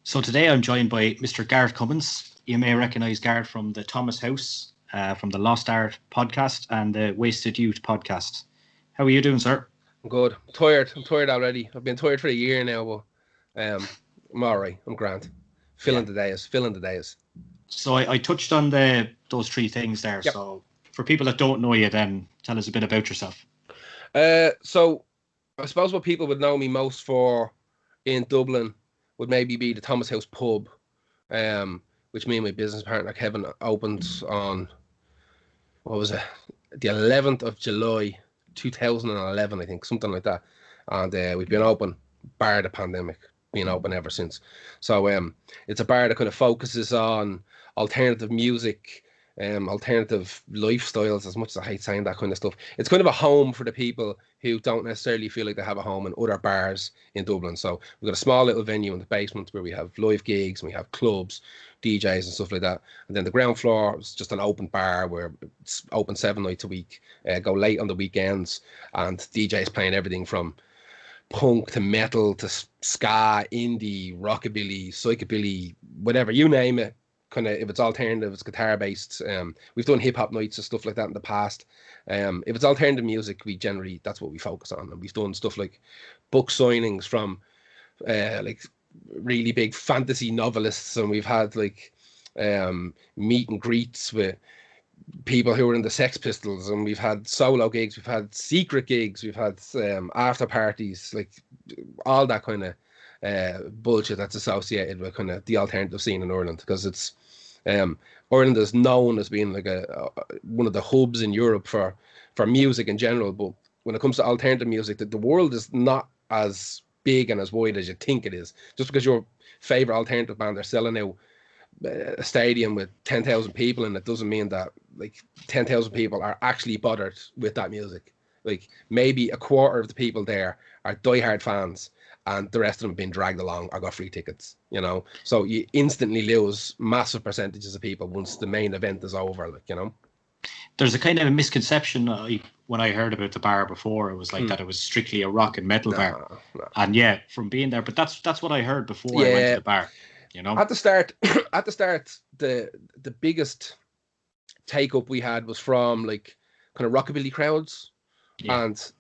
So today I'm joined by Mr. Gareth Cummins. You may recognise Gareth from the Thomas House, from the Lost Art podcast and the Wasted Youth podcast. How are you doing, sir? I'm good. I'm tired. I'm tired already. I've been tired for a year now, but I'm all right. I'm grand. Filling the days. So I touched on those three things there. Yep. So for people that don't know you, then tell us a bit about yourself. So I suppose what people would know me most for in Dublin would maybe be the Thomas House pub, which me and my business partner Kevin opened on, what was it, the 11th of July 2011, I think, something like that. And we've been open, bar the pandemic, been open ever since. So it's a bar that kind of focuses on alternative music, alternative lifestyles, as much as I hate saying that kind of stuff. It's kind of a home for the people who don't necessarily feel like they have a home in other bars in Dublin. So we've got a small little venue in the basement where we have live gigs and we have clubs, DJs and stuff like that. And then the ground floor is just an open bar where it's open 7 nights a week, go late on the weekends, and DJs playing everything from punk to metal to ska, indie, rockabilly, psychobilly, whatever, you name it. Kind of, if it's alternative, it's guitar based. We've done hip hop nights and stuff like that in the past. If it's alternative music, that's what we focus on. And we've done stuff like book signings from like really big fantasy novelists, and we've had like meet and greets with people who were in the Sex Pistols, and we've had solo gigs, we've had secret gigs, we've had after parties, like all that kind of bullshit that's associated with kind of the alternative scene in Ireland, because it's Ireland is known as being like one of the hubs in Europe for music in general. But when it comes to alternative music, the world is not as big and as wide as you think it is. Just because your favorite alternative band are selling out a stadium with 10,000 people, and it doesn't mean that like 10,000 people are actually bothered with that music. Like maybe a quarter of the people there are diehard fans, and the rest of them have been dragged along or got free tickets, you know. So you instantly lose massive percentages of people once the main event is over, like, you know. There's a kind of a misconception when I heard about the bar before, it was like that it was strictly a rock and metal bar. No. And yeah, from being there, but that's what I heard before I went to the bar, you know. At the start, the biggest take up we had was from like kind of rockabilly crowds. Yeah. And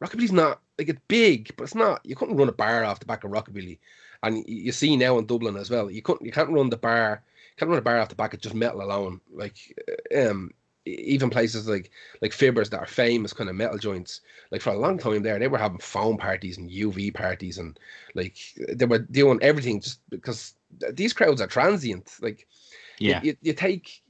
rockabilly's not like, it's big, but it's not, you couldn't run a bar off the back of rockabilly. And you see now in Dublin as well, you can't run a bar off the back of just metal alone. Like even places like Fibbers that are famous kind of metal joints, like for a long time there, they were having foam parties and UV parties, and like they were doing everything just because these crowds are transient. Like, yeah, you take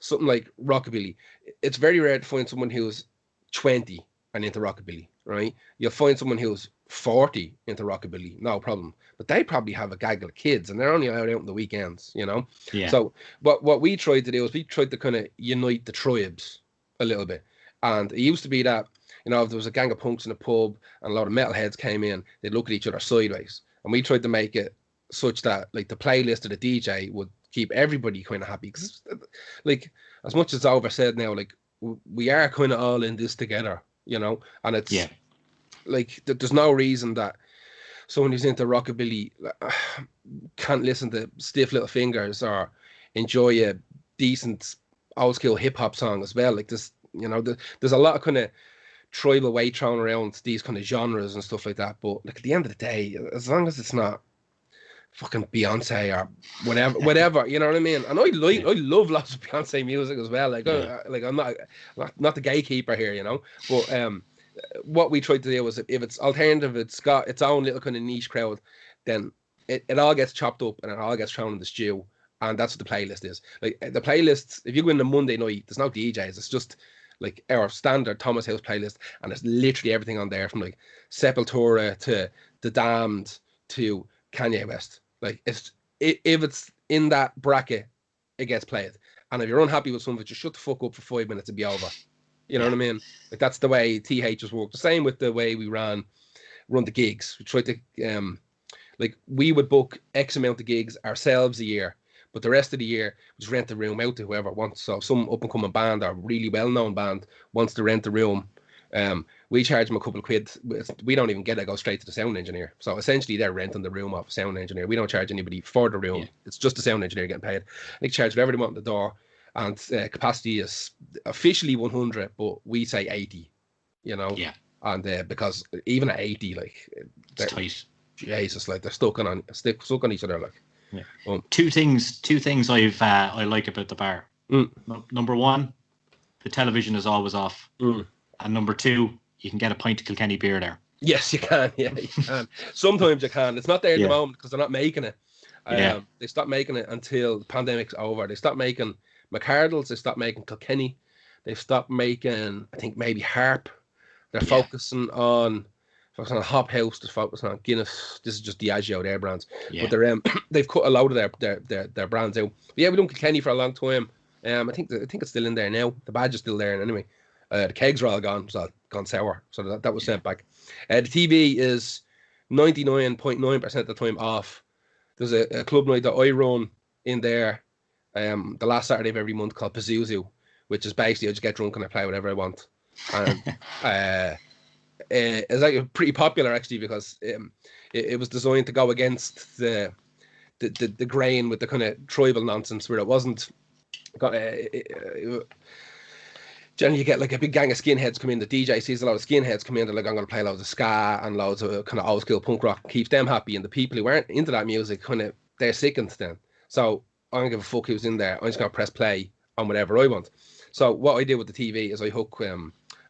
something like rockabilly. It's very rare to find someone who's 20 and into rockabilly, right? You'll find someone who's 40 into rockabilly, no problem. But they probably have a gaggle of kids, and they're only allowed out on the weekends, you know? Yeah. So what we tried to do is we tried to kind of unite the tribes a little bit. And it used to be that, you know, if there was a gang of punks in a pub and a lot of metalheads came in, they'd look at each other sideways. And we tried to make it such that, like, the playlist of the DJ would keep everybody kind of happy. Because, like, as much as it's oversaid now, like, we are kind of all in this together, you know? And it's, like, there's no reason that someone who's into rockabilly can't listen to Stiff Little Fingers or enjoy a decent old school hip hop song as well. Like, this, you know, there's a lot of kind of tribal weight thrown around these kind of genres and stuff like that. But like, at the end of the day, as long as it's not fucking Beyonce or whatever, you know what I mean? And I love lots of Beyonce music as well. Like, I'm not the gatekeeper here, you know. But what we tried to do was, if it's alternative, it's got its own little kind of niche crowd, then it all gets chopped up and it all gets thrown in the stew. And that's what the playlist is. Like, the playlists, if you go in the Monday night, there's no DJs. It's just like our standard Thomas House playlist, and it's literally everything on there, from like Sepultura to The Damned to Kanye West. Like, if it's in that bracket, it gets played. And if you're unhappy with something, just shut the fuck up for 5 minutes and be over. You know what I mean? Like, that's the way THs work. The same with the way we run the gigs. We tried to like, we would book X amount of gigs ourselves a year, but the rest of the year we just rent the room out to whoever wants. So if some up and coming band or really well known band wants to rent the room, We charge them a couple of quid. We don't even get it. Go straight to the sound engineer. So essentially, they're renting the room off a sound engineer. We don't charge anybody for the room. It's just the sound engineer getting paid. They charge whatever they want at the door, and capacity is officially 100, but we say 80. You know. Yeah. And because even at 80, like, it's tight. Jesus, like they're stuck on each other, like. Yeah. Two things I like about the bar. Number one, the television is always off. And number two, you can get a pint of Kilkenny beer there. Yes, you can. Yeah, you can. Sometimes you can. It's not there at the moment because they're not making it. They stopped making it until the pandemic's over. They stopped making McArdle's. They stopped making Kilkenny. They've stopped making, I think, maybe Harp. They're focusing on Hop House. They're focusing on Guinness. This is just Diageo, their brands. But they're they've cut a load of their brands out. But yeah, we've done Kilkenny for a long time. I think it's still in there now. The badge is still there anyway. The kegs are all gone. It's all gone sour. So that was sent back. The TV is 99.9% of the time off. There's a club night that I run in there the last Saturday of every month called Pazuzu, which is basically I just get drunk and I play whatever I want. And it's like pretty popular actually because it was designed to go against the grain with the kind of tribal nonsense where it wasn't. Generally, you get like a big gang of skinheads come in. The DJ sees a lot of skinheads come in. They're like, I'm going to play loads of ska and loads of kind of old school punk rock. Keeps them happy. And the people who aren't into that music, they're sickened then. So I don't give a fuck who's in there. I'm just going to press play on whatever I want. So what I do with the TV is I hook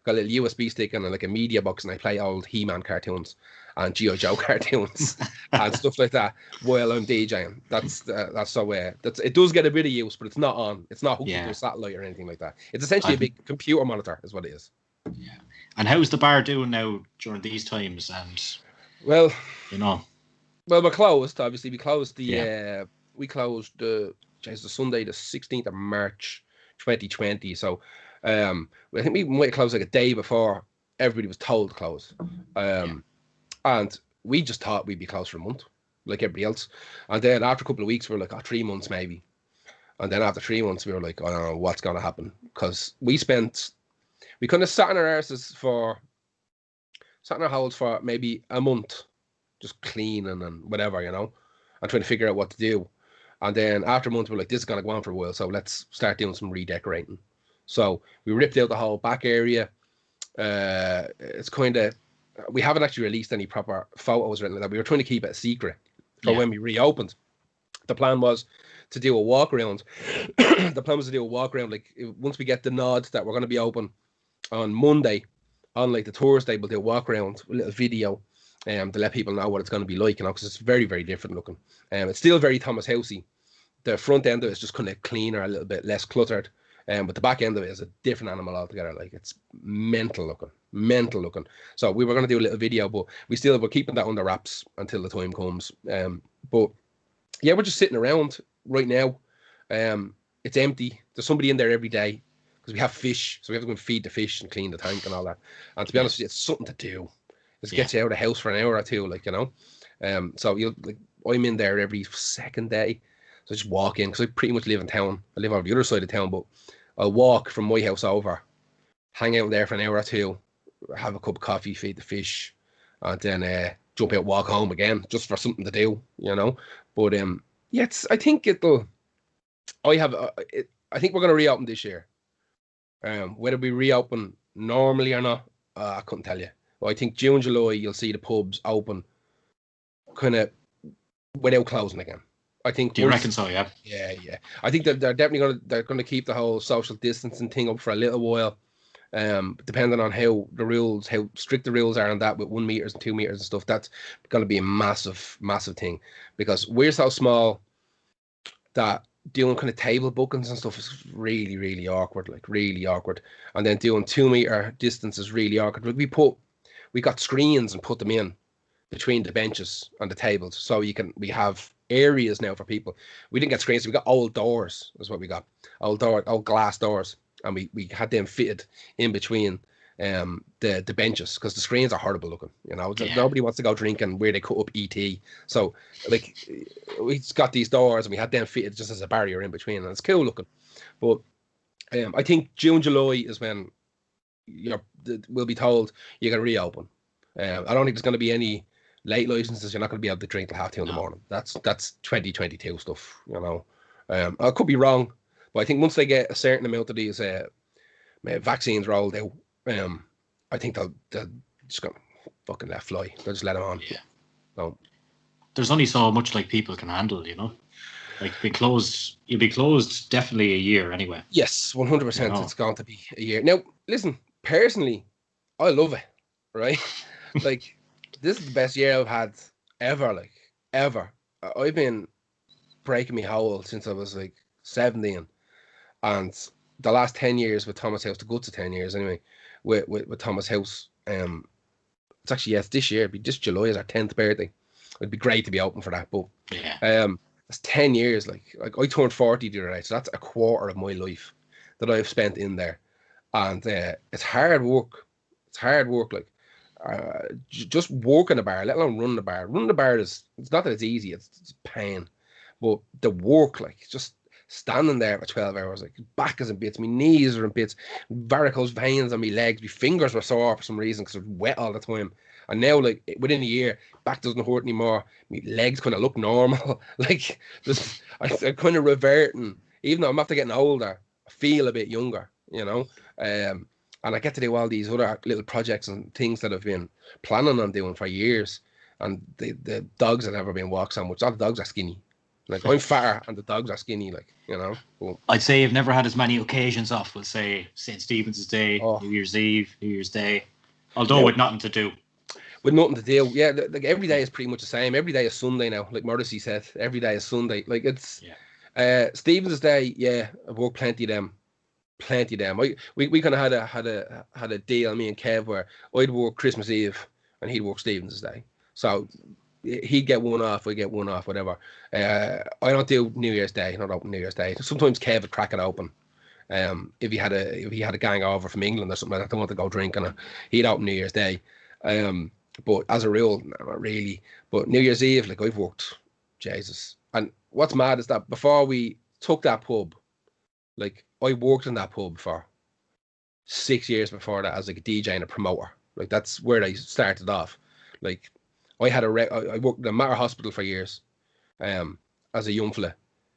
got a little USB stick and like a media box, and I play old He-Man cartoons and G.I. Joe cartoons and stuff like that while I'm DJing. That's so it does get a bit of use, but it's not on. It's not hooked to a satellite or anything like that. It's essentially a big computer monitor, is what it is. Yeah. And how's the bar doing now during these times? And well, we're closed. Obviously, we closed the Sunday, the 16th of March, 2020. So. I think we might close like a day before everybody was told to close. And we just thought we'd be closed for a month, like everybody else. And then after a couple of weeks, we were like, 3 months maybe. And then after 3 months, we were like, I don't know what's going to happen. Because we kind of sat on our arses sat in our holes for maybe a month, just cleaning and whatever, and trying to figure out what to do. And then after a month, we're like, this is going to go on for a while, so let's start doing some redecorating. So we ripped out the whole back area. It's kind of, we haven't actually released any proper photos or anything like that. We were trying to keep it a secret for when we reopened. The plan was to do a walk around. Like once we get the nod that we're going to be open on Monday, on like the Thursday, we'll do a walk around, a little video, to let people know what it's going to be like, because it's very, very different looking. It's still very Thomas Housey. The front end of it is just kind of cleaner, a little bit less cluttered. But the back end of it is a different animal altogether. Like it's mental looking. So we were going to do a little video, but we're keeping that under wraps until the time comes. But yeah, we're just sitting around right now. It's empty. There's somebody in there every day because we have fish, so we have to go and feed the fish and clean the tank and all that. And to be honest with you, it's something to do. It gets you out of the house for an hour or two, So I'm in there every second day. So I just walk in because I pretty much live in town. I live on the other side of town, but I'll walk from my house over, hang out there for an hour or two, have a cup of coffee, feed the fish, and then jump out, walk home again, just for something to do, But I think it'll. I think we're going to reopen this year. Whether we reopen normally or not, I couldn't tell you. Well, I think June, July, you'll see the pubs open, kind of without closing again. I think. Do you reckon so? Yeah. Yeah. I think they're definitely going to keep the whole social distancing thing up for a little while, depending on how strict the rules are on that with 1 meters and 2 meters and stuff. That's going to be a massive, massive thing because we're so small that doing kind of table bookings and stuff is really, really awkward. Like really awkward. And then doing 2 meter distance is really awkward. We got screens and put them in between the benches and the tables, so we have areas now for people. We didn't get screens, we got old doors. That's what we got. Old glass doors, and we had them fitted in between the benches because the screens are horrible looking. Nobody wants to go drinking where they cut up ET. So like we just got these doors and we had them fitted just as a barrier in between, and it's cool looking. But I think June, July is when we'll be told you can reopen. I don't think there's going to be any late licenses. You're not going to be able to drink till 2:30 in the morning. That's 2022 stuff, you know. I could be wrong, but I think once they get a certain amount of these vaccines rolled out, I think they'll just go fucking let fly. They'll just let them on. Yeah. So, there's only so much like people can handle, you know. Like you'll be closed definitely a year anyway. Yes, 100%. You know? It's going to be a year. Now, listen, personally, I love it. Right? Like, this is the best year I've had ever. Like, ever. I've been breaking my hole since I was like 17, and the last 10 years with Thomas House, the guts of 10 years anyway, with Thomas House. It's actually, yes, this year. This July is our 10th birthday. It'd be great to be open for that, but yeah. That's 10 years. Like I turned 40 the other day, so that's a quarter of my life that I've spent in there, and it's hard work. It's hard work. Like just working the bar, let alone running the bar. Running the bar it's not that it's easy. It's pain, but the work, like just standing there for 12 hours, like back is in bits, my knees are in bits, varicose veins on my legs, my fingers were sore for some reason because it was wet all the time. And now, like within a year, back doesn't hurt anymore. My legs kind of look normal. Like I'm kind of reverting. Even though I'm after getting older, I feel a bit younger, you know. And I get to do all these other little projects and things that I've been planning on doing for years. And the dogs have never been walk sandwich. All the dogs are skinny. Like I'm fatter and the dogs are skinny. Like, you know. But I'd say you've never had as many occasions off. We'll say St. Stephen's Day, New Year's Eve, New Year's Day. Although with nothing to do. With nothing to do, yeah. Like every day is pretty much the same. Every day is Sunday now. Like Morrissey said, every day is Sunday. Like it's Stephen's Day. Yeah, I've worked plenty of them. We kind of had a deal, me and Kev, where I'd work Christmas Eve and he'd work Stephen's Day. So he'd get one off, I get one off, whatever. I don't do New Year's Day, not open New Year's Day. Sometimes Kev would crack it open. If he had a gang over from England or something like that, they want to go drinking, he'd open New Year's Day. But as a rule, not really. But New Year's Eve, like I've worked, Jesus. And what's mad is that before we took that pub, like I worked in that pub for 6 years before that as like a DJ and a promoter. Like that's where I started off. Like I worked in the Mater Hospital for years. As a young fella,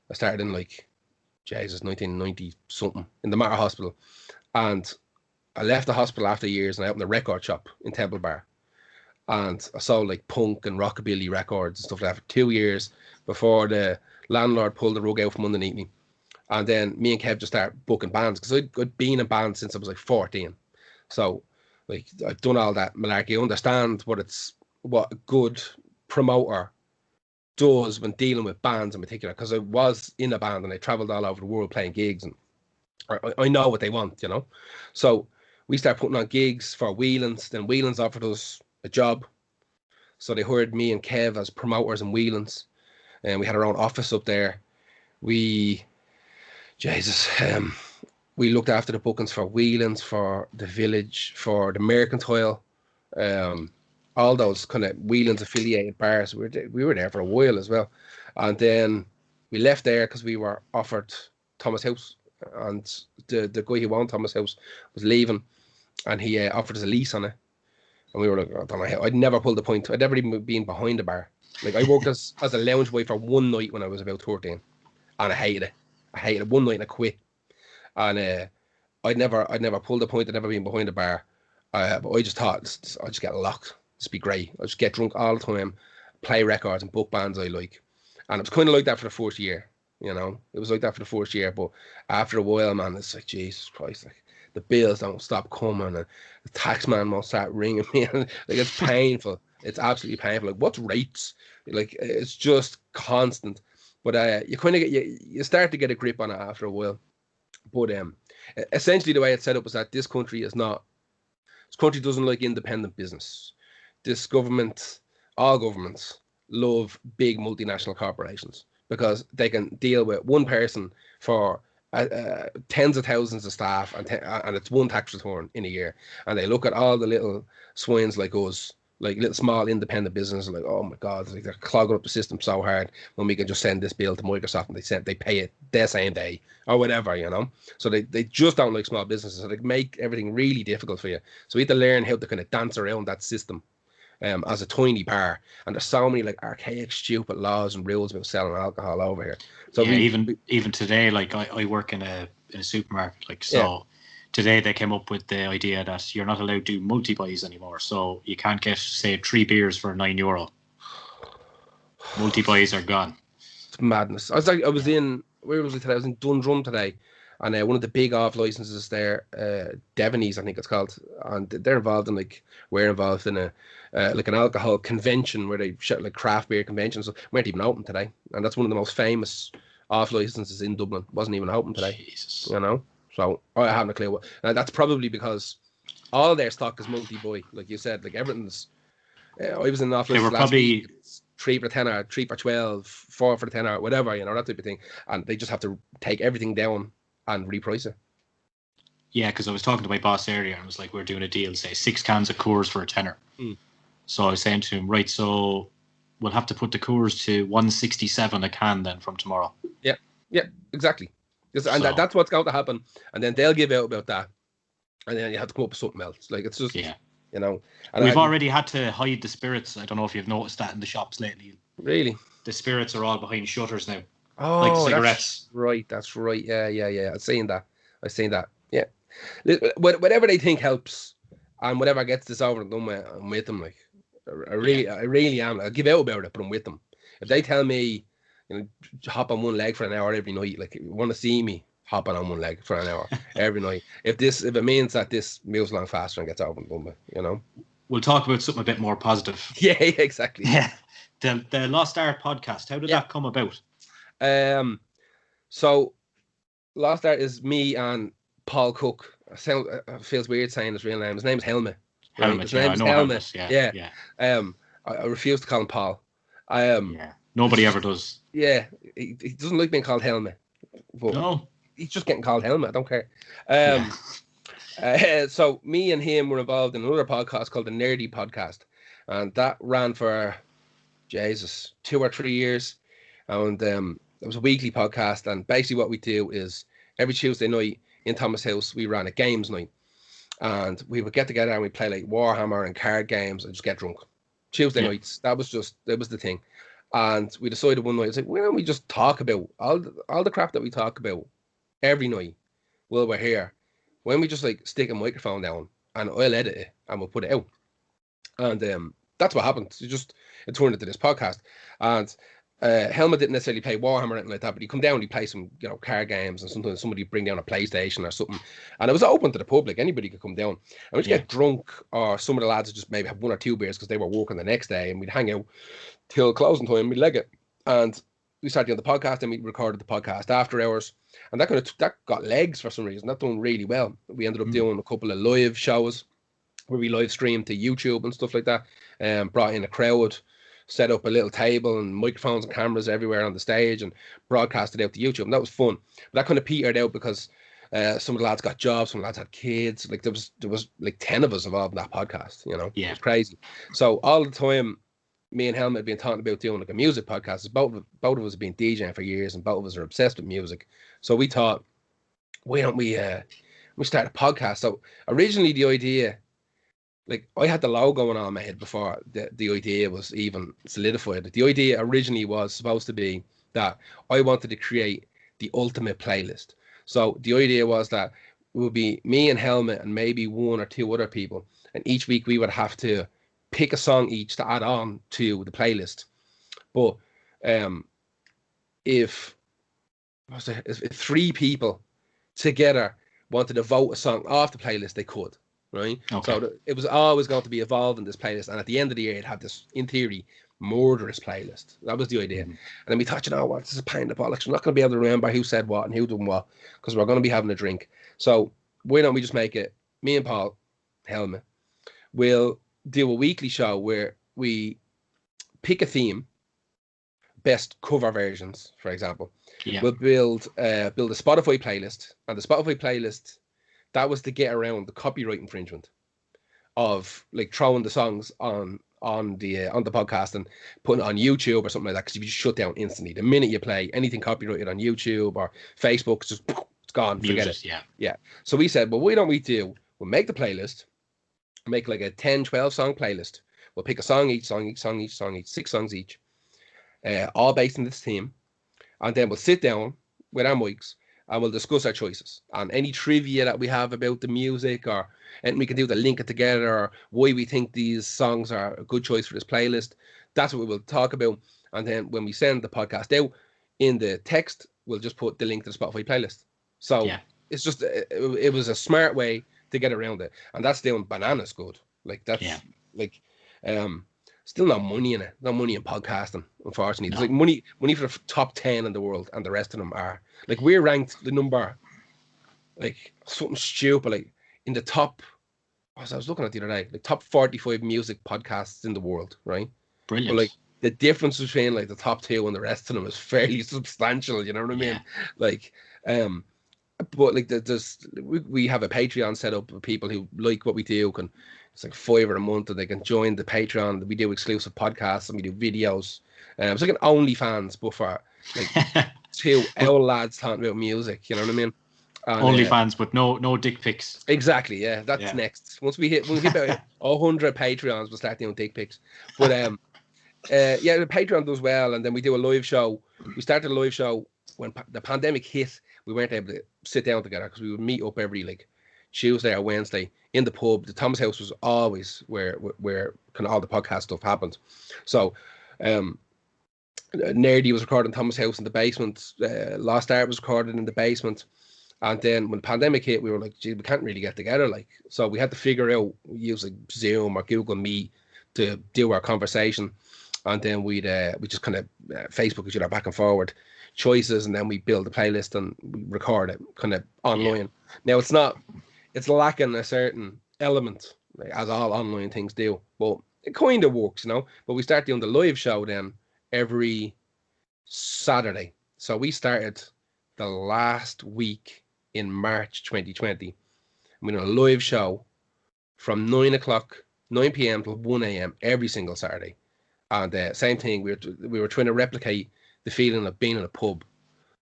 I started in like 1990 something in the Mater Hospital, and I left the hospital after years and I opened a record shop in Temple Bar. And I saw like punk and rockabilly records and stuff like that for 2 years before the landlord pulled the rug out from underneath me. And then me and Kev just started booking bands because I'd been in bands since I was like 14. So like I've done all that malarkey. I understand what a good promoter does when dealing with bands in particular, because I was in a band and I travelled all over the world playing gigs, and I know what they want, you know. So we started putting on gigs for Whelan's. Then Whelan's offered us a job, so they hired me and Kev as promoters in Whelan's, and we had our own office up there. We looked after the bookings for Whelan's, for the Village, for the Mercantile, all those kind of Whelan's affiliated bars. We were there for a while as well, and then we left there because we were offered Thomas House, and the guy who owned Thomas House was leaving, and he offered us a lease on it. And we were like, I don't know how. I'd never pulled the point. I'd never even been behind a bar. Like I worked as a lounge boy for one night when I was about 13, and I hated it. One night and I quit. And I'd never pulled the point. I'd never been behind a bar. But I just thought I'd just get locked. This would be great. I'd just get drunk all the time, play records and book bands I like. And it was kind of like that for the first year. You know, it was like that for the first year. But after a while, man, it's like, Jesus Christ, like the bills don't stop coming, and the tax man won't start ringing me. Like it's painful. It's absolutely painful. Like what's rates? Like it's just constant. But you kind of you start to get a grip on it after a while. But essentially the way it's set up is that this country doesn't like independent business. This government, all governments, love big multinational corporations because they can deal with one person for tens of thousands of staff, and it's one tax return in a year, and they look at all the little swines like us like little small independent business, like, oh my God, like they're clogging up the system so hard when we can just send this bill to Microsoft and they pay it the same day or whatever, you know. So they just don't like small businesses. So they make everything really difficult for you. So we have to learn how to kind of dance around that system as a tiny bar. And there's so many like archaic, stupid laws and rules about selling alcohol over here. So even today, like I work in a supermarket, like so. Yeah. Today they came up with the idea that you're not allowed to do multi-buys anymore. So you can't get, say, 3 beers for €9. Multi-buys are gone. It's madness. Where was I today? I was in Dundrum today. And one of the big off licenses there, Devonies, I think it's called. And they're involved in we're involved in an alcohol convention where they shut like craft beer conventions. So weren't even open today. And that's one of the most famous off licenses in Dublin. Wasn't even open today. Jesus. You know? So I haven't a clue. That's probably because all their stock is multi-buy, like you said. Like everything's. I was in the office last week. 3 for 10 hour, 3 for 12, 4 for 10 hour, whatever, you know, that type of thing. And they just have to take everything down and reprice it. Yeah, because I was talking to my boss earlier and I was like, we're doing a deal, say 6 cans of Coors for £10. So I was saying to him, right, so we'll have to put the Coors to $1.67 a can then from tomorrow. Yeah, exactly. And that's what's going to happen. And then they'll give out about that. And then you have to come up with something else. Like, it's just, you know. And we've already had to hide the spirits. I don't know if you've noticed that in the shops lately. Really? The spirits are all behind shutters now. Oh, like cigarettes. That's right. Yeah. I've seen that. Yeah. Whatever they think helps and whatever gets this over and done with, I'm with them. Like, I really am. I'll give out about it, but I'm with them. If they tell me, you know, hop on one leg for an hour every night, like, you want to see me hopping on one leg for an hour every night. If it means that this moves along faster and gets over and done with, you know. We'll talk about something a bit more positive. Yeah, exactly. Yeah. The Lost Art podcast, how did that come about? So Lost Art is me and Paul Cook. It feels weird saying his real name. His name's Helmet. Right? His name is Helmet. Yeah. I refuse to call him Paul. Nobody ever does. Yeah, he doesn't like being called Helmet. But no. He's just getting called Helmet. I don't care. So me and him were involved in another podcast called the Nerdy Podcast. And that ran for, 2 or 3 years. And it was a weekly podcast. And basically what we do is every Tuesday night in Thomas' house, we ran a games night. And we would get together and we'd play like Warhammer and card games and just get drunk. Tuesday nights. That was the thing. And we decided one night, it's like, why don't we just talk about all the crap that we talk about every night while we're here? Why don't we just like stick a microphone down and I'll edit it and we'll put it out? And that's what happened. It turned into this podcast. And Helmet didn't necessarily play Warhammer or anything like that, but he'd come down and he'd play some, you know, card games, and sometimes somebody would bring down a PlayStation or something. And it was open to the public. Anybody could come down. And we'd get drunk, or some of the lads would just maybe have 1 or 2 beers because they were working the next day, and we'd hang out till closing time, we'd leg it. And we started doing the podcast, and we recorded the podcast after hours. And that got legs for some reason. That done really well. We ended up doing a couple of live shows where we live streamed to YouTube and stuff like that. Brought in a crowd, set up a little table and microphones and cameras everywhere on the stage, and broadcasted out to YouTube. And that was fun. But that kind of petered out because some of the lads got jobs, some of the lads had kids. Like there was like 10 of us involved in that podcast, you know. Yeah. It was crazy. So all the time, me and Helmet had been talking about doing like a music podcast. Both of us have been DJing for years, and both of us are obsessed with music. So we thought, why don't we start a podcast? So originally the idea, like, I had the logo on my head before the idea was even solidified. The idea originally was supposed to be that I wanted to create the ultimate playlist. So the idea was that it would be me and Helmet and maybe 1 or 2 other people, and each week we would have to pick a song each to add on to the playlist. But if 3 people together wanted to vote a song off the playlist, they could. Right. Okay. So it was always going to be evolving this playlist, and at the end of the year, it had this, in theory, murderous playlist. That was the idea. And then we thought, you know what, this is a pain in the bollocks. We're not going to be able to remember who said what and who done what, because we're going to be having a drink. So why don't we just make it, me and Paul Helmet will do a weekly show where we pick a theme, best cover versions, for example. We'll build a Spotify playlist, and the Spotify playlist, that was to get around the copyright infringement of like throwing the songs on on the podcast and putting it on YouTube or something like that, because you just shut down instantly the minute you play anything copyrighted on YouTube or Facebook. It's just it's gone. Forget it. Yeah. So we said, well, why don't we'll make the playlist, make like a 10-12 song playlist. We'll pick a song each, 6 songs each, all based on this theme, and then we'll sit down with our mics and we'll discuss our choices and any trivia that we have about the music, or anything we can do to link it together, or why we think these songs are a good choice for this playlist. That's what we will talk about. And then when we send the podcast out, in the text, we'll just put the link to the Spotify playlist. So it's just, it was a smart way to get around it. And that's doing bananas good. Like, that's like, still no money in it. No money in podcasting, unfortunately. There's like money for the top 10 in the world, and the rest of them are like, we're ranked the number, like something stupid, like in the top, as I was looking at the other day, like top 45 music podcasts in the world, right? Brilliant. But like the difference between like the top 2 and the rest of them is fairly substantial, you know what I mean? Like, but like we have a Patreon set up with people who like what we do. It's like $5 a month, and they can join the Patreon. We do exclusive podcasts and we do videos. It's like an OnlyFans, but for like 2 old lads talking about music. You know what I mean? OnlyFans, but no dick pics. Exactly. Yeah, that's next. Once we hit about 100 Patreons, we'll start doing dick pics. But the Patreon does well, and then we do a live show. We started a live show when the pandemic hit. We weren't able to sit down together because we would meet up every like Tuesday or Wednesday in the pub. The Thomas House was always where kind of all the podcast stuff happened. So Nerdy was recording Thomas House in the basement. Lost Art was recorded in the basement. And then when the pandemic hit, we were like, gee, we can't really get together. Like, so we had to figure out, use like Zoom or Google Meet to do our conversation. And then we just kind of Facebook each other back and forward choices, and then we build a playlist and we record it kind of online. Now it's lacking a certain element, like, as all online things do, but it kind of works, you know. But we start doing the live show then every Saturday. So we started the last week in March 2020. We did a live show from 9 p.m. to 1 a.m. every single Saturday. And same thing, we were trying to replicate the feeling of being in a pub.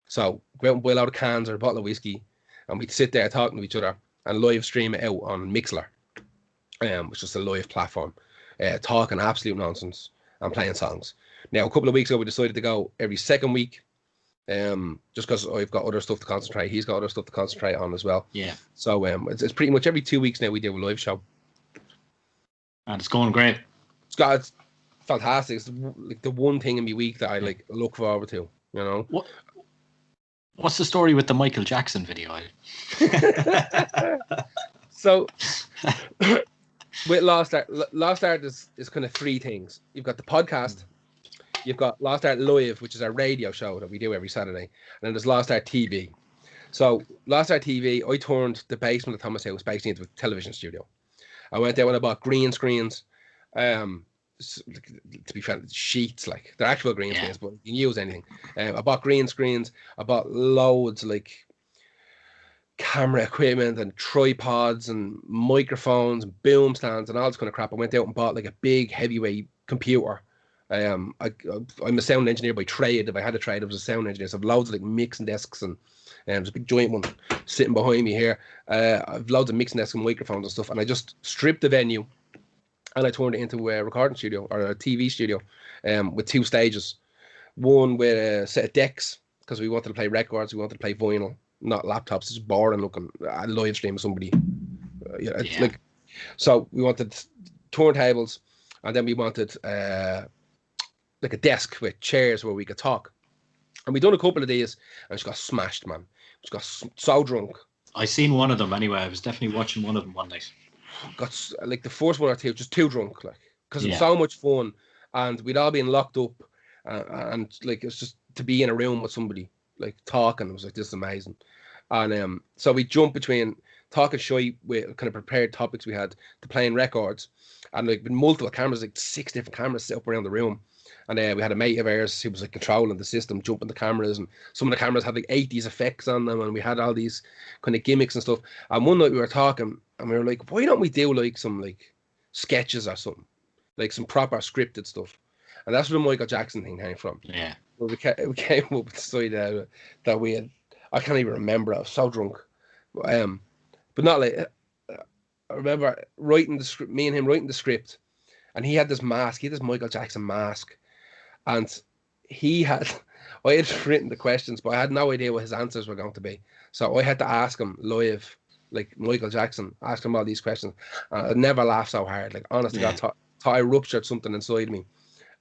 So go out and boil out a cans or a bottle of whiskey, and we'd sit there talking to each other and live stream it out on Mixler, which is a live platform, talking absolute nonsense and playing songs. Now, a couple of weeks ago, we decided to go every second week, just because I've got other stuff to concentrate. He's got other stuff to concentrate on as well. Yeah. So it's pretty much every 2 weeks now we do a live show. And it's going great. It's fantastic. It's like the one thing in my week that I like look forward to, you know. What's the story with the Michael Jackson video? So with Lost Art is kind of 3 things. You've got the podcast, you've got Lost Art Live, which is our radio show that we do every Saturday, and then there's Lost Art TV. So Lost Art TV, I turned the basement of Thomas House basically into a television studio. I went there when I bought green screens. To be fair, sheets, like they're actual green screens, but you can use anything. I bought green screens. I bought loads like camera equipment and tripods and microphones and boom stands and all this kind of crap. I went out and bought like a big heavyweight computer. I'm a sound engineer by trade. If I had a trade, I was a sound engineer. So I have loads of like mixing desks, and there's a big giant one sitting behind me here. I've loads of mixing desks and microphones and stuff, and I just stripped the venue and I turned it into a recording studio or a TV studio, with 2 stages. One with a set of decks, because we wanted to play records, we wanted to play vinyl, not laptops. It's boring looking a live stream of somebody. Like, so we wanted turntables, and then we wanted like a desk with chairs where we could talk. And we done a couple of these, and she got smashed, man. She got so drunk. I seen one of them anyway. I was definitely watching one of them one night. Got like the first 1 or 2 just too drunk, like, because it was so much fun, and we'd all been locked up, and like it's just to be in a room with somebody like talking. It was like, this is amazing. And so we jumped between talking shite with kind of prepared topics we had to playing records, and like with multiple cameras, like 6 different cameras set up around the room. And we had a mate of ours who was like controlling the system, jumping the cameras, and some of the cameras had like 80s effects on them, and we had all these kind of gimmicks and stuff. And one night we were talking, and we were like, why don't we do like some like sketches or something? like some proper scripted stuff, and that's where the Michael Jackson thing came from. Yeah. We came up with the story that we had. I can't even remember. I was so drunk, but not like. I remember writing the script. Me and him writing the script, and he had this mask. He had this Michael Jackson mask, and he had. I had written the questions, but I had no idea what his answers were going to be. So I had to ask him live, like Michael Jackson, ask him all these questions. I never laughed so hard. Like, honestly, I thought I ruptured something inside me.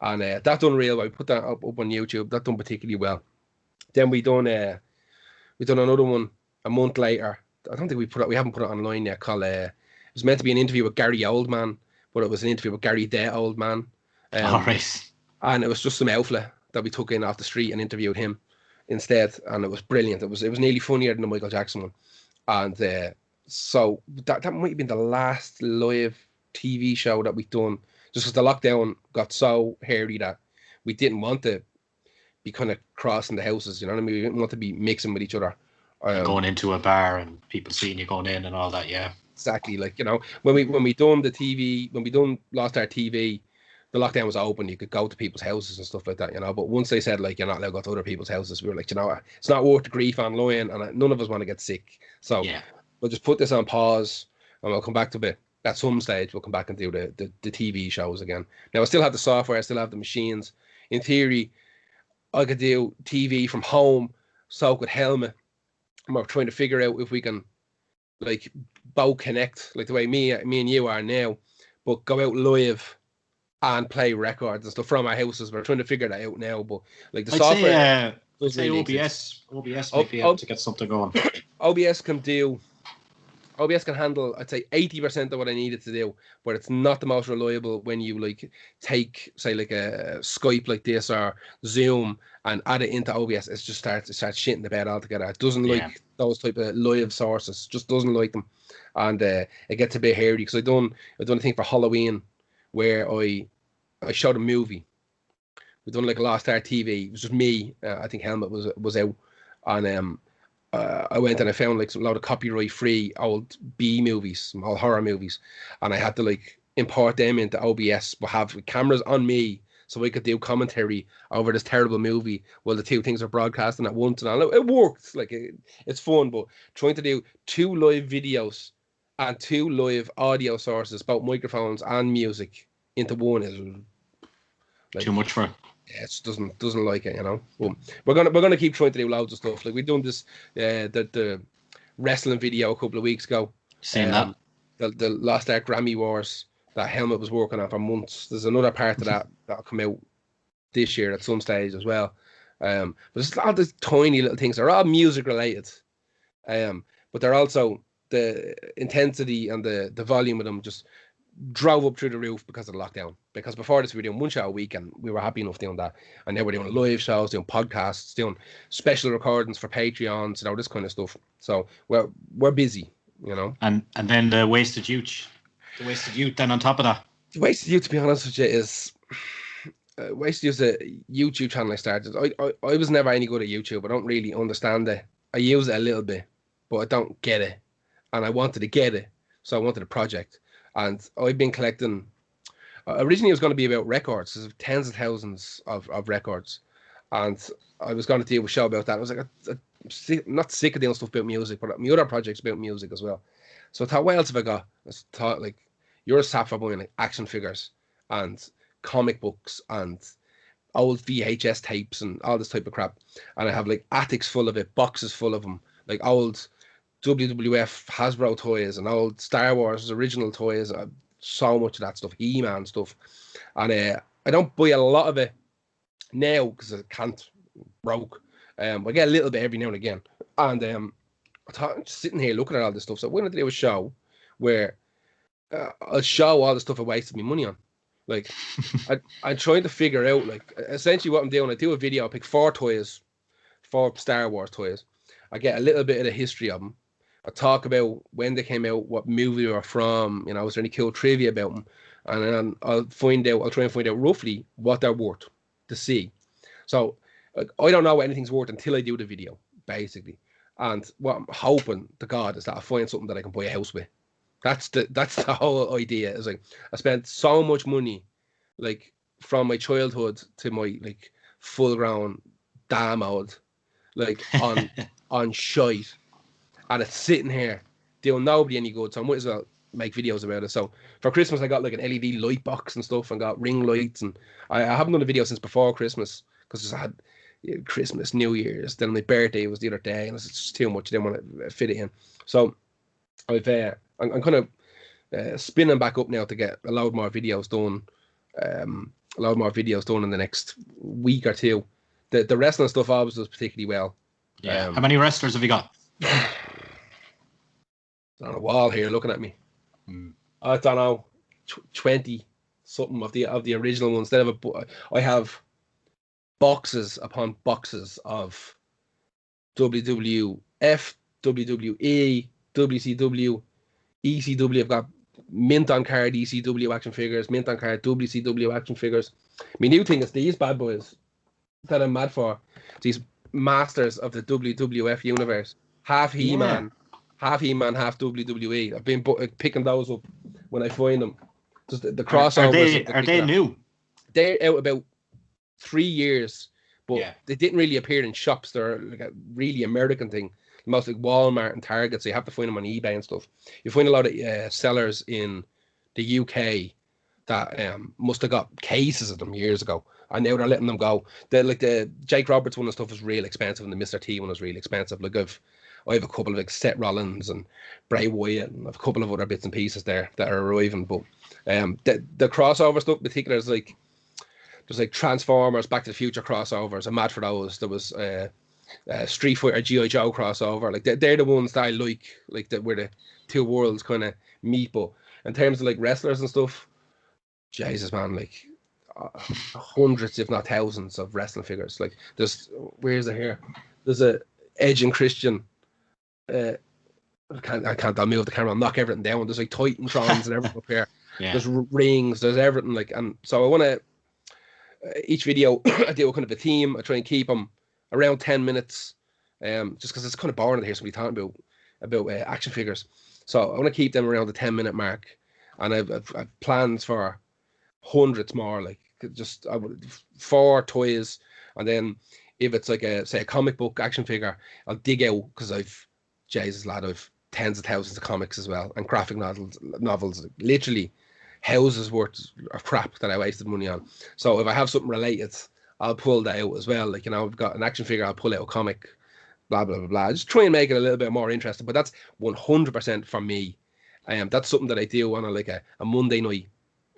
And that done real well. I put that up on YouTube. That done particularly well. Then we done another one a month later. I don't think we haven't put it online yet. Called it was meant to be an interview with Gary Oldman, but it was an interview with Gary the Oldman. All right. And it was just some outfit that we took in off the street and interviewed him instead, and it was brilliant. It was nearly funnier than the Michael Jackson one, and so that might have been the last live TV show that we've done. Just because the lockdown got so hairy that we didn't want to be kind of crossing the houses, you know what I mean? We didn't want to be mixing with each other. Going into a bar and people seeing you going in and all that, yeah. Exactly, like, you know, when we done the TV, when we done Lost Art TV, the lockdown was open, you could go to people's houses and stuff like that, you know, but once they said, like, you're not allowed to go to other people's houses, we were like, you know, it's not worth the grief online, and none of us want to get sick, so we'll just put this on pause, and we'll come back to it. At some stage, we'll come back and do the TV shows again. Now, I still have the software, I still have the machines. In theory, I could do TV from home, so could Helmet, and we're trying to figure out if we can, like, both connect, like the way me and you are now, but go out live and play records and stuff from our houses. We're trying to figure that out now, but like the software. I'd say OBS might be able to get something going. OBS can handle, I'd say, 80% of what I needed to do, but it's not the most reliable when you like take, say, like a Skype like this or Zoom and add it into OBS. It just starts shitting the bed altogether. It doesn't like those type of live sources. Just doesn't like them, and it gets a bit hairy. Because I done a thing for Halloween where I showed a movie. We done like a Lost Art TV. It was just me. I think Helmet was out, and I went and I found like a lot of copyright free old B movies, old horror movies, and I had to like import them into OBS, but have cameras on me so I could do commentary over this terrible movie while the two things are broadcasting at once. And all. It worked. Like it's fun, but trying to do 2 live videos and 2 live audio sources, both microphones and music, into one is like, too much for it. Yeah, it just doesn't like it, you know. But we're gonna keep trying to do loads of stuff. Like we've done this the wrestling video a couple of weeks ago. Seen that. The Lost Art Grammy Wars that Helmet was working on for months. There's another part of that'll come out this year at some stage as well. But it's all these tiny little things. They're all music related. But they're also the intensity and the volume of them just drove up through the roof because of the lockdown. Because before this, we were doing 1 show a week and we were happy enough doing that. And now we're doing live shows, doing podcasts, doing special recordings for Patreons, you know, this kind of stuff. So we're busy, you know. And then the Wasted Youth. The Wasted Youth then on top of that. The Wasted Youth, to be honest with you, is Wasted Youth is a YouTube channel I started. I was never any good at YouTube. I don't really understand it. I use it a little bit, but I don't get it. And I wanted to get it, so I wanted a project. And I've been collecting. Originally, it was going to be about records. There's tens of thousands of records, and I was going to do a show about that. I was like, I'm not sick of doing stuff about music, but my other projects about music as well. So I thought, what else have I got? I thought, like, you're a sap for buying like action figures and comic books and old VHS tapes and all this type of crap. And I have like attics full of it, boxes full of them, like old WWF Hasbro toys and old Star Wars original toys. So much of that stuff, He-Man stuff. And I don't buy a lot of it now because I can't, broke. I get a little bit every now and again. And I thought, I'm just sitting here looking at all this stuff. So I wanted to do a show where I'll show all the stuff I wasted my money on. Like, I'm trying to figure out, like, essentially what I'm doing. I do a video, I pick 4 toys, 4 Star Wars toys. I get a little bit of the history of them. I talk about when they came out, what movie they were from, you know, is there any cool trivia about them? And then I'll try and find out roughly what they're worth to see. So like, I don't know what anything's worth until I do the video, basically. And what I'm hoping to God is that I find something that I can buy a house with. That's the whole idea. It's like I spent so much money like from my childhood to my like full grown damn old, like on shite, and it's sitting here doing nobody any good. So I might as well make videos about it. So for Christmas, I got like an LED light box and stuff, and got ring lights, and I haven't done a video since before Christmas because I had Christmas, New Year's, then my birthday was the other day, and it's just too much. I didn't want to fit it in. So I'm kind of spinning back up now to get a load more videos done. A lot more videos done in the next week or two. The wrestling stuff always does particularly well. Yeah. How many wrestlers have you got? On a wall here looking at me. I don't know, 20 something of the original ones. I have boxes upon boxes of WWF, WWE, WCW, ECW. I've got mint on card ECW action figures, mint on card WCW action figures. My new thing is these bad boys that I'm mad for. These masters of the WWF universe. Half He-Man, half WWE. I've been picking those up when I find them. Just the crossovers. Are they new? They're out about 3 years, but they didn't really appear in shops. They're like a really American thing. Most like Walmart and Target, so you have to find them on eBay and stuff. You find a lot of sellers in the UK that must have got cases of them years ago, and now they're letting them go. The Jake Roberts one and stuff is real expensive, and the Mr. T one is really expensive. Like I have a couple of like Seth Rollins and Bray Wyatt, and I have a couple of other bits and pieces there that are arriving. But the crossover stuff in particular is like there's like Transformers, Back to the Future crossovers. I'm mad for those. There was Street Fighter, G.I. Joe crossover. Like they're the ones that I like that where the two worlds kind of meet. But in terms of like wrestlers and stuff, Jesus man, like hundreds if not thousands of wrestling figures. Like where's it here? There's a Edge and Christian. I can't. I'll move the camera. I'll knock everything down. There's like Titantrons and everything up here. Yeah. There's rings. There's everything. Like, and so I want to. Each video I do a kind of a theme. I try and keep them around 10 minutes, just because it's kind of boring to hear somebody talking about action figures. So I want to keep them around the 10-minute mark, and I've plans for hundreds more. Like just 4 toys, and then if it's like a comic book action figure, I'll dig out because I've tens of thousands of comics as well, and graphic novels, literally houses worth of crap that I wasted money on. So if I have something related, I'll pull that out as well. Like, I've got an action figure, I'll pull out a comic, blah, blah, blah, blah. Just try and make it a little bit more interesting. But that's 100% for me. That's something that I do on a Monday night.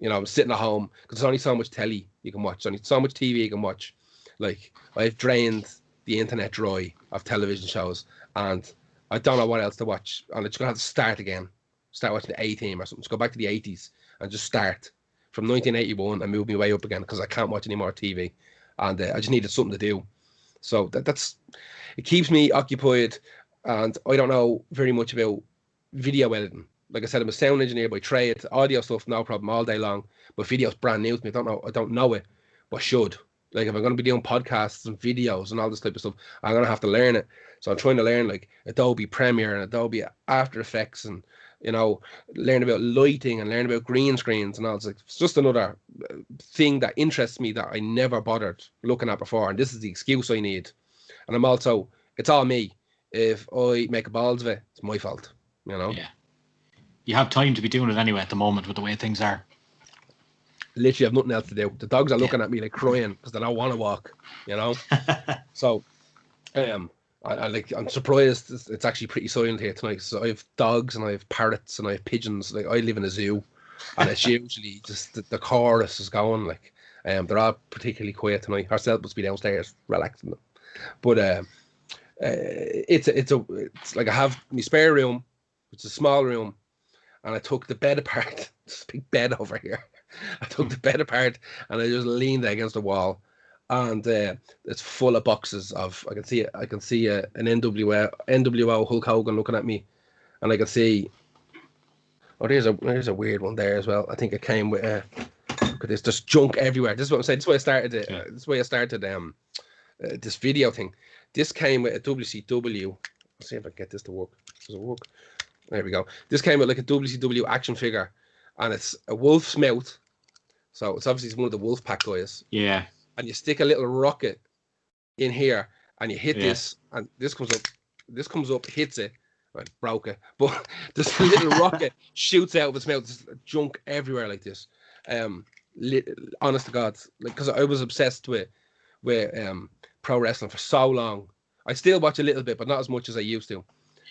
I'm sitting at home, because there's only so much telly you can watch. There's only so much TV you can watch. Like, I've drained the internet dry of television shows, and I don't know what else to watch. And I'm just going to have to start again. Start watching the A-Team or something. Just go back to the 80s and just start from 1981 and move my way up again, because I can't watch any more TV. And I just needed something to do. So that's it keeps me occupied. And I don't know very much about video editing. Like I said, I'm a sound engineer by trade. Audio stuff, no problem, all day long. But video's brand new to me. I don't know it, but should. Like, if I'm going to be doing podcasts and videos and all this type of stuff, I'm going to have to learn it. So I'm trying to learn like Adobe Premiere and Adobe After Effects, and learn about lighting and learn about green screens and all. It's just another thing that interests me that I never bothered looking at before. And this is the excuse I need. And it's all me. If I make a balls of it, it's my fault. Yeah. You have time to be doing it anyway at the moment with the way things are. Literally have nothing else to do. The dogs are looking at me like crying because they don't want to walk, So, I'm surprised it's actually pretty silent here tonight. So I have dogs and I have parrots and I have pigeons. Like, I live in a zoo, and it's usually just the chorus is going. Like, they're all particularly quiet tonight. Ourselves must be downstairs relaxing them. But it's like I have my spare room, which is a small room, and I took the bed apart. This big bed over here. I took the bed apart and I just leaned against the wall, and it's full of boxes of. I can see an NWO Hulk Hogan looking at me, and I can see. Oh, there's a weird one there as well. I think it came with. Look at this. There's junk everywhere. This is what I'm saying. This is why I started. This is why I started this video thing. This came with a WCW. Let's see if I can get this to work. Does it work? There we go. This came with like a WCW action figure, and it's a wolf's mouth. So it's obviously one of the Wolfpack guys. Yeah. And you stick a little rocket in here, and you hit this, and this comes up, hits it. I broke it, but this little rocket shoots out of its mouth. There's junk everywhere like this. Honest to God, like, because I was obsessed with pro wrestling for so long. I still watch a little bit, but not as much as I used to.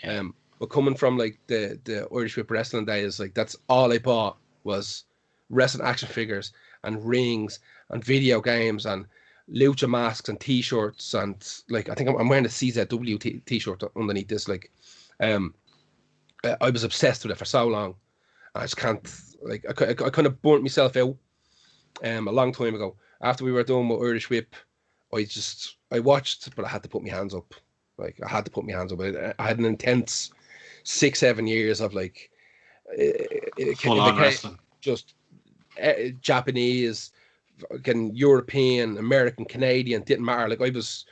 Yeah. But coming from like the Irish Whip wrestling days, like that's all I bought was wrestling action figures and rings and video games and lucha masks and t-shirts, and like I think I'm wearing a CZW t-shirt underneath this. Like, I was obsessed with it for so long. I just can't, like, I kind of burnt myself out a long time ago. After we were done with Irish Whip, I watched, but I had to put my hands up. Like, I had to put my hands up. I had an intense 6-7 years of like full on wrestling, just Japanese, fucking European, American, Canadian, didn't matter. Like, I was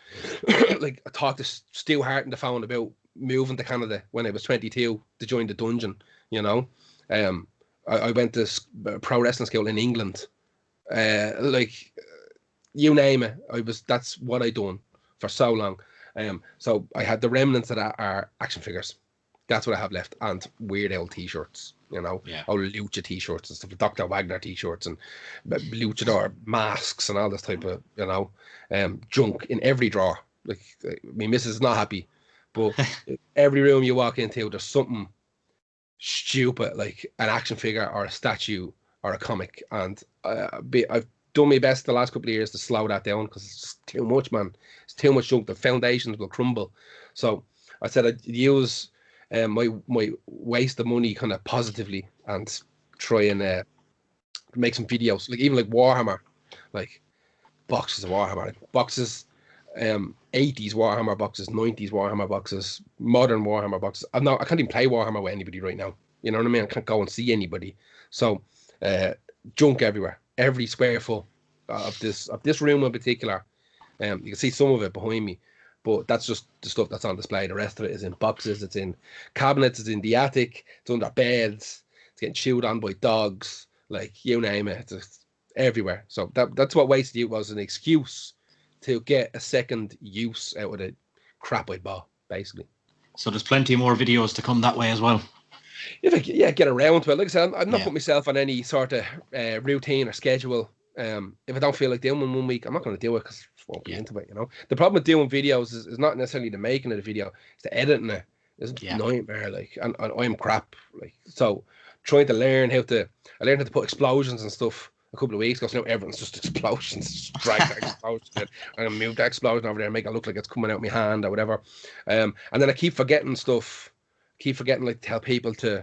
like, I talked to Stu Hart on the phone about moving to Canada when I was 22 to join the dungeon. You know, I went to pro wrestling school in England. Like, you name it, that's what I done for so long. So I had the remnants of that are action figures. That's what I have left, and Weird Al t-shirts, you know, all lucha t-shirts and stuff, Dr. Wagner t-shirts and luchador masks and all this type of, you know, junk in every drawer. Like, my missus is not happy, but every room you walk into, there's something stupid, like an action figure or a statue or a comic, and I've done my best the last couple of years to slow that down because it's just too much, man. It's too much junk. The foundations will crumble. So I said I'd use my waste of money kind of positively and try and make some videos, like even like Warhammer, like boxes of Warhammer, boxes, 80s Warhammer boxes, 90s Warhammer boxes, modern Warhammer boxes. I can't even play Warhammer with anybody right now. You know what I mean? I can't go and see anybody. So junk everywhere, every square foot of this room in particular. You can see some of it behind me, but that's just the stuff that's on display. The rest of it is in boxes, it's in cabinets, it's in the attic, it's under beds, it's getting chewed on by dogs, like, you name it, it's everywhere. So that's what Wasted Youth was, an excuse to get a second use out of the crap I bought, basically. So there's plenty more videos to come that way as well. If I get around to it, like I said, I'm not putting myself on any sort of routine or schedule. If I don't feel like doing one week, I'm not going to do it because I won't be into it, you know. The problem with doing videos is not necessarily the making of the video, it's the editing it. It's a nightmare, like, and I'm crap, like. So trying to learn I learned how to put explosions and stuff a couple of weeks ago, so now everything's just explosions. Just drag that explosion. I'm going to move that explosion over there and make it look like it's coming out of my hand or whatever. And then I keep forgetting stuff. Like, tell people to,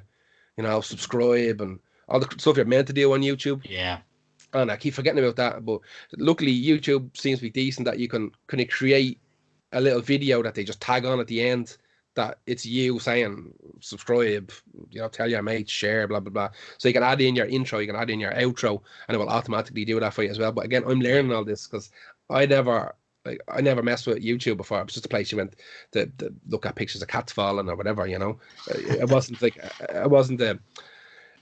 you know, subscribe and all the stuff you're meant to do on YouTube. Yeah. And I keep forgetting about that. But luckily, YouTube seems to be decent that you can kind of create a little video that they just tag on at the end that it's you saying subscribe, you know, tell your mates, share, blah, blah, blah. So you can add in your intro, you can add in your outro, and it will automatically do that for you as well. But again, I'm learning all this because I never messed with YouTube before. It was just a place you went to look at pictures of cats falling or whatever, you know. It wasn't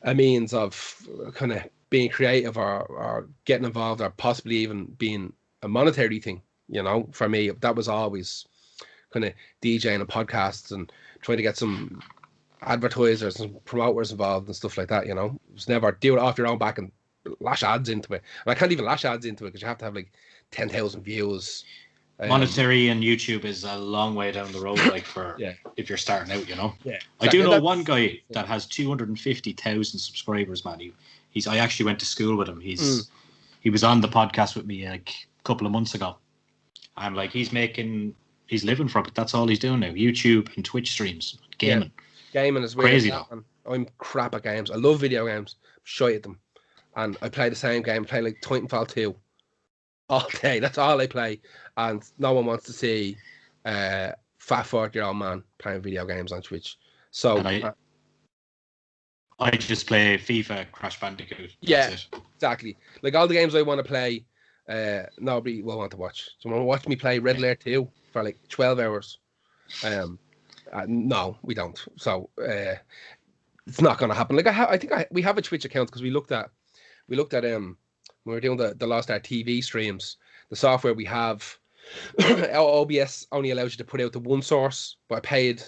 a means of kind of being creative or getting involved or possibly even being a monetary thing, you know. For me, that was always kind of DJing and podcasts and trying to get some advertisers and promoters involved and stuff like that, you know. It was never do it off your own back and lash ads into it. And I can't even lash ads into it because you have to have like 10,000 views. Monetary and YouTube is a long way down the road, like, for if you're starting out, you know. Yeah, exactly. I do know one guy that has 250,000 subscribers, man. I actually went to school with him. He was on the podcast with me like a couple of months ago, and like he's living from it. That's all he's doing now. YouTube and Twitch streams, gaming. Gaming is weird. Crazy though. I'm crap at games. I love video games. I'm shy at them, and I play the same game. I play like Titanfall 2 all day. That's all I play, and no one wants to see fat 40-year-old man playing video games on Twitch. So I just play FIFA, Crash Bandicoot. That's it. Exactly. Like, all the games I want to play, nobody will want to watch. Someone will watch me play Red Alert 2 for like 12 hours. No, we don't. So it's not going to happen. Like, we have a Twitch account because we looked at when we're doing the Lost Art TV streams, the software we have, OBS only allows you to put out the one source, but I paid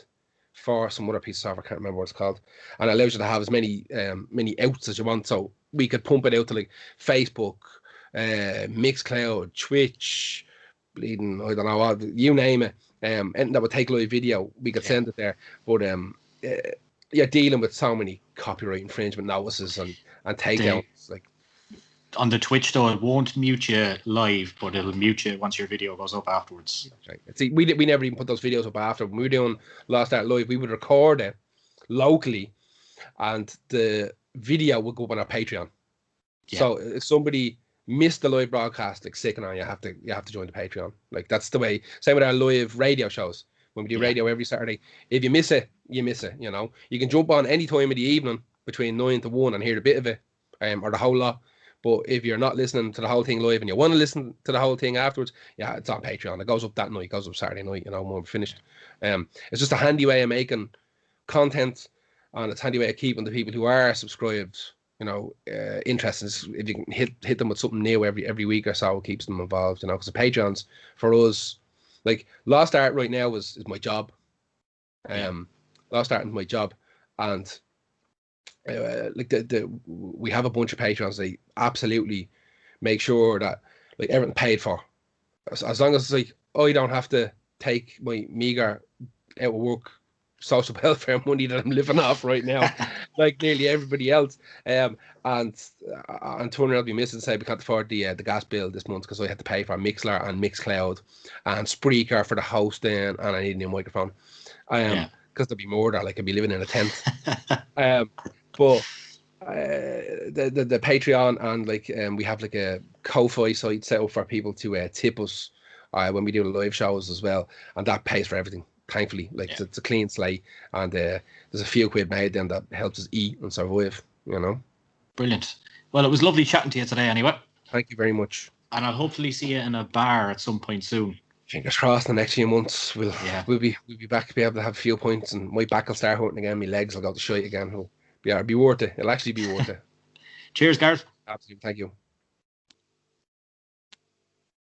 for some other piece of software, I can't remember what it's called, and it allows you to have as many outs as you want. So we could pump it out to like Facebook, Mixcloud, Twitch, bleeding, I don't know what, you name it. Anything that would take live video, we could send it there. But you're dealing with so many copyright infringement notices and takedowns. Like on the Twitch though, it won't mute you live, but it'll mute you once your video goes up afterwards. Right. See, we never even put those videos up after. When we were doing Lost Art Live, we would record it locally, and the video would go up on our Patreon. Yeah. So if somebody missed the live broadcast, like sick and on, you have to join the Patreon. Like that's the way. Same with our live radio shows. When we do radio every Saturday, if you miss it, you miss it. You know, you can jump on any time of the evening between 9 to 1 and hear a bit of it, or the whole lot. But if you're not listening to the whole thing live and you want to listen to the whole thing afterwards, yeah, it's on Patreon. It goes up that night. It goes up Saturday night, you know, when we're finished. It's just a handy way of making content, and it's a handy way of keeping the people who are subscribed, you know, interested. If you can hit them with something new every week or so, it keeps them involved, you know, because the Patreons, for us, like Lost Art right now is my job. Lost Art is my job, and like we have a bunch of patrons. They absolutely make sure that like everything paid for, as long as it's like I don't have to take my meager out of work social welfare money that I'm living off right now, like nearly everybody else. And turn around be missing, say we can't afford the gas bill this month because I had to pay for Mixler and Mixcloud and Spreaker for the hosting, and I need a new microphone. Because there'd be more there, like I'd be living in a tent. But the Patreon, and like we have like a Ko-Fi site set up for people to tip us when we do the live shows as well, and that pays for everything. Thankfully, like it's a clean slate, and there's a few quid made then that helps us eat and survive. You know. Brilliant. Well, it was lovely chatting to you today, anyway. Thank you very much. And I'll hopefully see you in a bar at some point soon. Fingers crossed. The next few months, we'll be back, be able to have a few points, and my back will start hurting again. My legs will go to shite again. It'll be worth it. It'll actually be worth it. Cheers, Gareth. Absolutely. Thank you.